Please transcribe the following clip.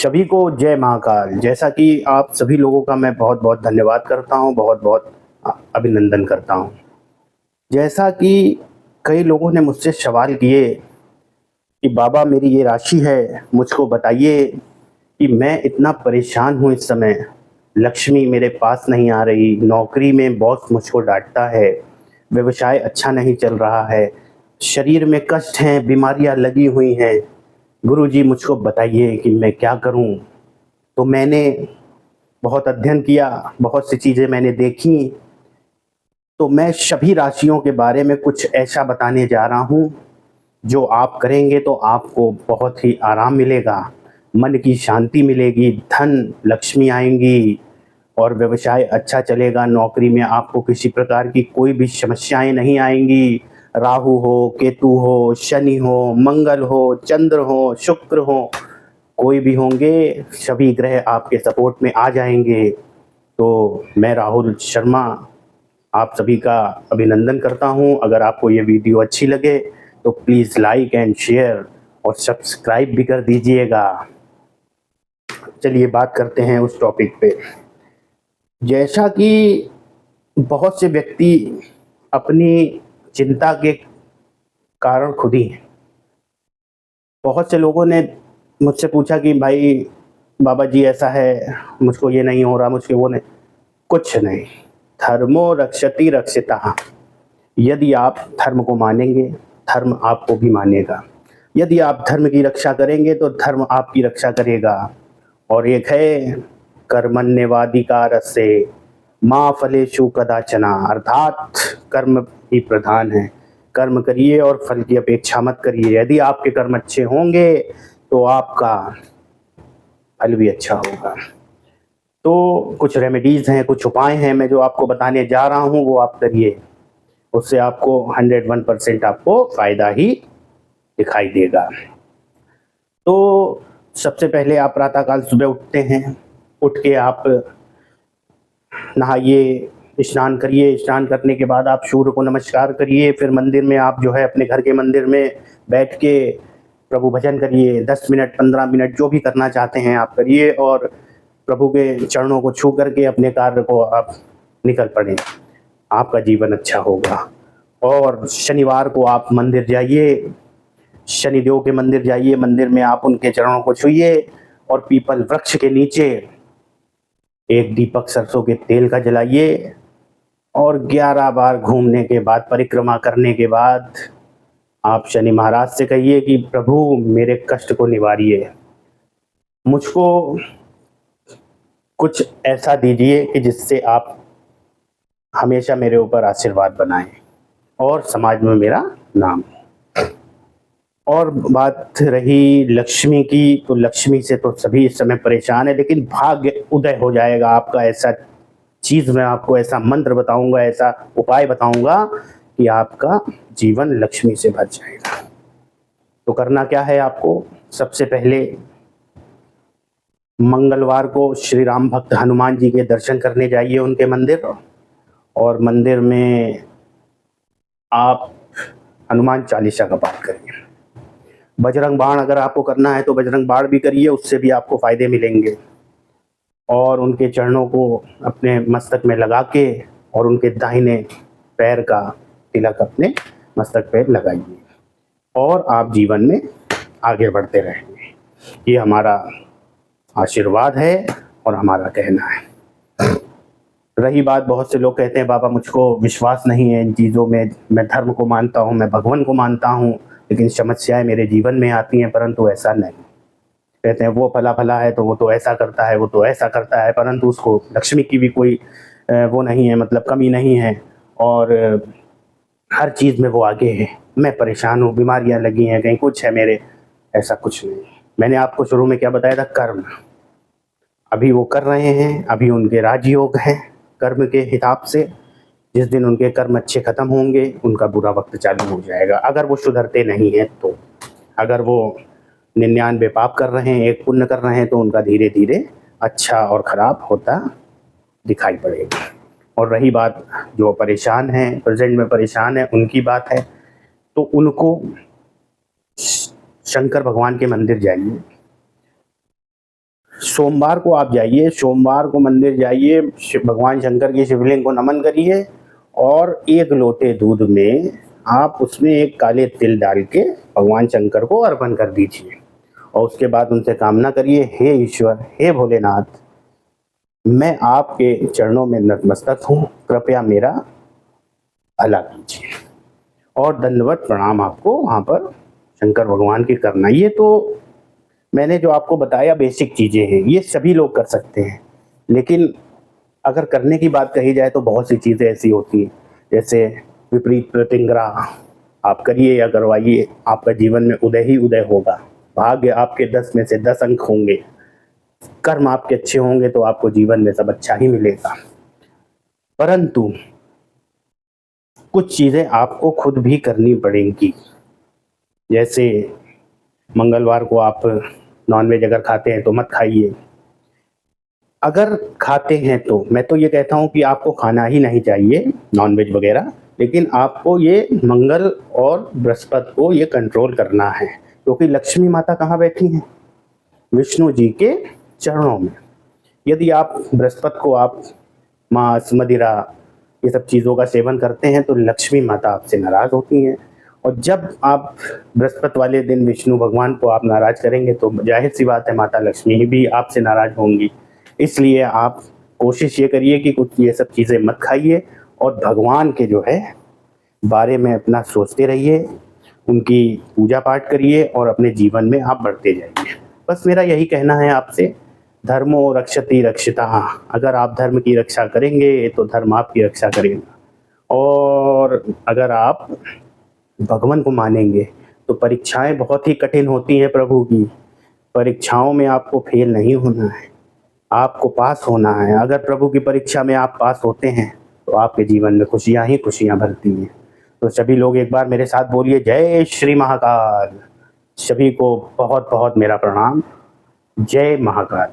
सभी को जय महाकाल। जैसा कि आप सभी लोगों का मैं बहुत बहुत धन्यवाद करता हूँ, बहुत बहुत अभिनंदन करता हूँ। जैसा कि कई लोगों ने मुझसे सवाल किए कि बाबा मेरी ये राशि है, मुझको बताइए कि मैं इतना परेशान हूँ इस समय, लक्ष्मी मेरे पास नहीं आ रही, नौकरी में बॉस मुझको डांटता है, व्यवसाय अच्छा नहीं चल रहा है, शरीर में कष्ट हैं, बीमारियाँ लगी हुई हैं, गुरुजी मुझको बताइए कि मैं क्या करूं। तो मैंने बहुत अध्ययन किया, बहुत सी चीज़ें मैंने देखी, तो मैं सभी राशियों के बारे में कुछ ऐसा बताने जा रहा हूं जो आप करेंगे तो आपको बहुत ही आराम मिलेगा, मन की शांति मिलेगी, धन लक्ष्मी आएंगी और व्यवसाय अच्छा चलेगा। नौकरी में आपको किसी प्रकार की कोई भी समस्याएं नहीं आएंगी। राहु हो, केतु हो, शनि हो, मंगल हो, चंद्र हो, शुक्र हो, कोई भी होंगे, सभी ग्रह आपके सपोर्ट में आ जाएंगे। तो मैं राहुल शर्मा आप सभी का अभिनंदन करता हूं। अगर आपको ये वीडियो अच्छी लगे तो प्लीज़ लाइक एंड शेयर और सब्सक्राइब भी कर दीजिएगा। चलिए बात करते हैं उस टॉपिक पे। जैसा कि बहुत से व्यक्ति अपनी चिंता के कारण खुद ही हैं। बहुत से लोगों ने मुझसे पूछा कि भाई बाबा जी ऐसा है, मुझको ये नहीं हो रहा, मुझको वो नहीं। कुछ नहीं, धर्मो रक्षति रक्षिता। यदि आप धर्म को मानेंगे, धर्म आपको भी मानेगा। यदि आप धर्म की रक्षा करेंगे तो धर्म आपकी रक्षा करेगा। और एक है कर्मण्येवाधिकारस्ते मा फलेषु कदाचन, अर्थात कर्म ही प्रधान है। कर्म करिए और फल की अपेक्षा मत करिए। यदि आपके कर्म अच्छे होंगे तो आपका फल भी अच्छा होगा। तो कुछ रेमेडीज़ हैं, कुछ उपाय हैं मैं जो आपको बताने जा रहा हूँ, वो आप करिए। उससे आपको 101% आपको फ़ायदा ही दिखाई देगा। तो सबसे पहले आप प्रातःकाल सुबह उठते हैं, उठ के आप नहाइए, स्नान करिए, स्नान करने के बाद आप सूर्य को नमस्कार करिए, फिर मंदिर में आप जो है अपने घर के मंदिर में बैठ के प्रभु भजन करिए। 10 मिनट 15 मिनट जो भी करना चाहते हैं आप करिए और प्रभु के चरणों को छू करके अपने कार्य को आप निकल पड़ें। आपका जीवन अच्छा होगा। और शनिवार को आप मंदिर जाइए, शनिदेव के मंदिर जाइए, मंदिर में आप उनके चरणों को छूइए और पीपल वृक्ष के नीचे एक दीपक सरसों के तेल का जलाइए और 11 बार घूमने के बाद, परिक्रमा करने के बाद आप शनि महाराज से कहिए कि प्रभु मेरे कष्ट को निवारिए, मुझको कुछ ऐसा दीजिए कि जिससे आप हमेशा मेरे ऊपर आशीर्वाद बनाएं और समाज में मेरा नाम। और बात रही लक्ष्मी की, तो लक्ष्मी से तो सभी इस समय परेशान है, लेकिन भाग्य उदय हो जाएगा आपका। ऐसा चीज़ मैं आपको, ऐसा मंत्र बताऊंगा, ऐसा उपाय बताऊंगा कि आपका जीवन लक्ष्मी से भर जाएगा। तो करना क्या है आपको, सबसे पहले मंगलवार को श्री राम भक्त हनुमान जी के दर्शन करने जाइए उनके मंदिर। और मंदिर में आप हनुमान चालीसा का पाठ करिए। बजरंग बाण अगर आपको करना है तो बजरंग बाण भी करिए, उससे भी आपको फ़ायदे मिलेंगे। और उनके चरणों को अपने मस्तक में लगा के और उनके दाहिने पैर का तिलक अपने मस्तक पे लगाइए और आप जीवन में आगे बढ़ते रहेंगे। ये हमारा आशीर्वाद है और हमारा कहना है। रही बात, बहुत से लोग कहते हैं बाबा मुझको विश्वास नहीं है इन चीज़ों में, मैं धर्म को मानता हूँ, मैं भगवान को मानता हूँ, लेकिन समस्याएं मेरे जीवन में आती हैं। परंतु ऐसा नहीं। कहते हैं वो फला फला है तो वो तो ऐसा करता है, वो तो ऐसा करता है, परंतु उसको लक्ष्मी की भी कोई वो नहीं है, मतलब कमी नहीं है। और हर चीज़ में वो आगे है। मैं परेशान हूँ, बीमारियाँ लगी हैं, कहीं कुछ है मेरे, ऐसा कुछ नहीं। मैंने आपको शुरू में क्या बताया था, कर्म। अभी वो कर रहे हैं, अभी उनके राजयोग हैं कर्म के हिसाब से। जिस दिन उनके कर्म अच्छे खत्म होंगे, उनका बुरा वक्त चालू हो जाएगा, अगर वो सुधरते नहीं हैं तो। अगर वो 99 पाप कर रहे हैं, एक पुण्य कर रहे हैं, तो उनका धीरे धीरे अच्छा और ख़राब होता दिखाई पड़ेगा। और रही बात जो परेशान हैं, प्रेजेंट में परेशान है, उनकी बात है, तो उनको शंकर भगवान के मंदिर जाइए। सोमवार को आप जाइए, सोमवार को मंदिर जाइए, भगवान शंकर की शिवलिंग को नमन करिए और एक लोटे दूध में आप उसमें एक काले तिल डाल के भगवान शंकर को अर्पण कर दीजिए और उसके बाद उनसे कामना करिए, हे ईश्वर, हे भोलेनाथ, मैं आपके चरणों में नतमस्तक हूँ, कृपया मेरा भला कीजिए। और दंडवत प्रणाम आपको वहाँ पर शंकर भगवान की करना। ये तो मैंने जो आपको बताया बेसिक चीज़ें हैं, ये सभी लोग कर सकते हैं, लेकिन अगर करने की बात कही जाए तो बहुत सी चीज़ें ऐसी होती हैं, जैसे विपरीत प्रतिंग्रा आप करिए या करवाइए, आपका जीवन में उदय ही उदय होगा। भाग्य आपके 10 में से 10 अंक होंगे, कर्म आपके अच्छे होंगे तो आपको जीवन में सब अच्छा ही मिलेगा। परंतु कुछ चीज़ें आपको खुद भी करनी पड़ेंगी। जैसे मंगलवार को आप नॉनवेज अगर खाते हैं तो मत खाइए। अगर खाते हैं तो मैं तो ये कहता हूँ कि आपको खाना ही नहीं चाहिए नॉनवेज वगैरह, लेकिन आपको ये मंगल और बृहस्पति को ये कंट्रोल करना है, क्योंकि लक्ष्मी माता कहाँ बैठी हैं? विष्णु जी के चरणों में। यदि आप बृहस्पति को आप मांस, मदिरा, ये सब चीज़ों का सेवन करते हैं तो लक्ष्मी माता आपसे नाराज़ होती हैं, और जब आप बृहस्पति वाले दिन विष्णु भगवान को आप नाराज़ करेंगे तो जाहिर सी बात है माता लक्ष्मी भी आपसे नाराज़ होंगी। इसलिए आप कोशिश ये करिए कि कुछ ये सब चीज़ें मत खाइए और भगवान के जो है बारे में अपना सोचते रहिए, उनकी पूजा पाठ करिए और अपने जीवन में आप बढ़ते जाइए। बस मेरा यही कहना है आपसे, धर्मो रक्षति रक्षितः। अगर आप धर्म की रक्षा करेंगे तो धर्म आपकी रक्षा करेगा, और अगर आप भगवान को मानेंगे तो परीक्षाएं बहुत ही कठिन होती हैं प्रभु की। परीक्षाओं में आपको फेल नहीं होना है, आपको पास होना है। अगर प्रभु की परीक्षा में आप पास होते हैं तो आपके जीवन में खुशियां ही खुशियां भरती हैं। तो सभी लोग एक बार मेरे साथ बोलिए, जय श्री महाकाल। सभी को बहुत बहुत मेरा प्रणाम। जय महाकाल।